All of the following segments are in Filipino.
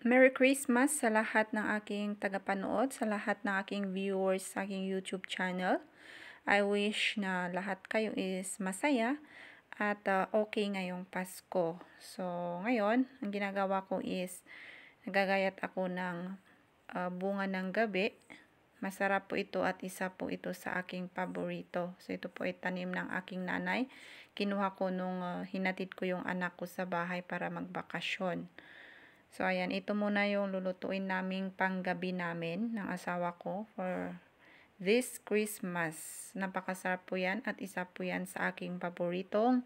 Merry Christmas sa lahat ng aking tagapanood, sa lahat ng aking viewers sa aking YouTube channel. I wish na lahat kayo is masaya at okay ngayong Pasko. So, ngayon, ang ginagawa ko is nagagayat ako ng bunga ng gabi. Masarap po ito at isa po ito sa aking paborito. So, ito po ay tanim ng aking nanay. Kinuha ko nung hinatid ko yung anak ko sa bahay para magbakasyon. So, ayan, ito muna yung lulutuin naming panggabi namin ng asawa ko for this Christmas. Napakasarap po yan at isa po yan sa aking paboritong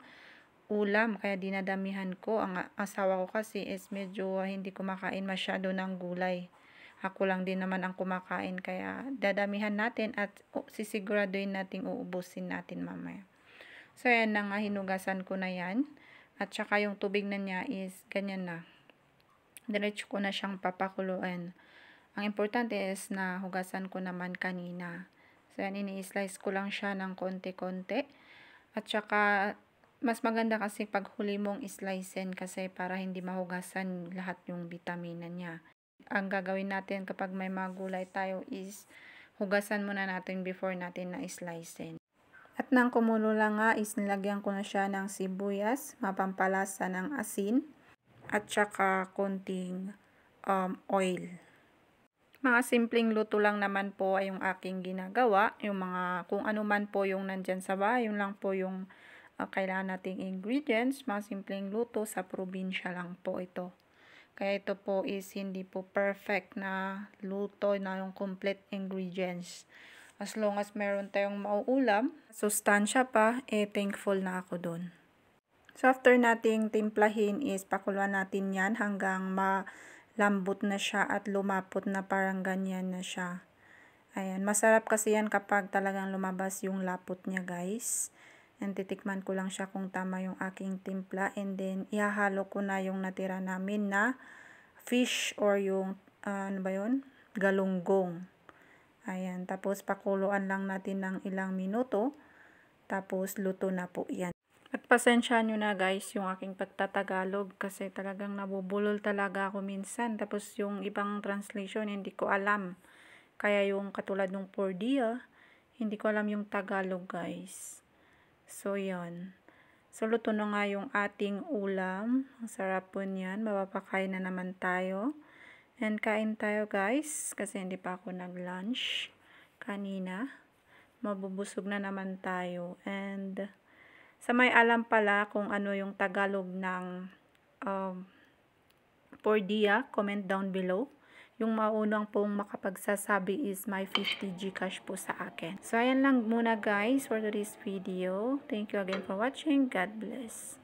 ulam. Kaya dinadamihan ko. Ang asawa ko kasi is medyo hindi kumakain masyado ng gulay. Ako lang din naman ang kumakain. Kaya dadamihan natin at sisiguraduhin natin uubusin natin mamaya. So, ayan na nga, hinugasan ko na yan. At saka yung tubig na niya is ganyan na. Diretso ko na siyang papakuluan. Ang importante is na hugasan ko naman kanina. So, yan, ini-slice ko lang siya ng konti-konti. At saka, mas maganda kasi pag huli mong slicein kasi para hindi mahugasan lahat yung vitamina niya. Ang gagawin natin kapag may mga gulay tayo is hugasan muna natin before natin na slicein. At nang kumulo lang nga is nilagyan ko na siya ng sibuyas, mapampalasa ng asin, at saka konting oil. Mga simpleng luto lang naman po ay yung aking ginagawa. Yung mga kung ano man po yung nandyan sa bahay, yun lang po yung kailangan nating ingredients. Mga simpleng luto sa probinsya lang po ito. Kaya ito po is hindi po perfect na luto na yung complete ingredients. As long as meron tayong mauulam, sustansya pa, thankful na ako dun. So, after nating timplahin is pakuluan natin yan hanggang malambot na siya at lumapot na parang ganyan na siya. Ayan, masarap kasi yan kapag talagang lumabas yung lapot niya, guys. And titikman ko lang siya kung tama yung aking timpla. And then, ihahalo ko na yung natira namin na fish or yung, ano ba yun? Galunggong. Ayan, tapos pakuluan lang natin ng ilang minuto. Tapos, luto na po yan. At pasensya nyo na guys yung aking pagtatagalog kasi talagang nabubulol talaga ako minsan. Tapos yung ibang translation hindi ko alam. Kaya yung katulad ng por dia, hindi ko alam yung Tagalog guys. So yun. So luto na nga yung ating ulam. Ang sarap po niyan. Mapapakain na naman tayo. And kain tayo guys kasi hindi pa ako nag-lunch kanina. Mabubusog na naman tayo. And sa may alam pala kung ano yung Tagalog ng por dia, comment down below. Yung maunang pong makapagsasabi is my 50 Gcash po sa akin. So, ayan lang muna guys for today's video. Thank you again for watching. God bless.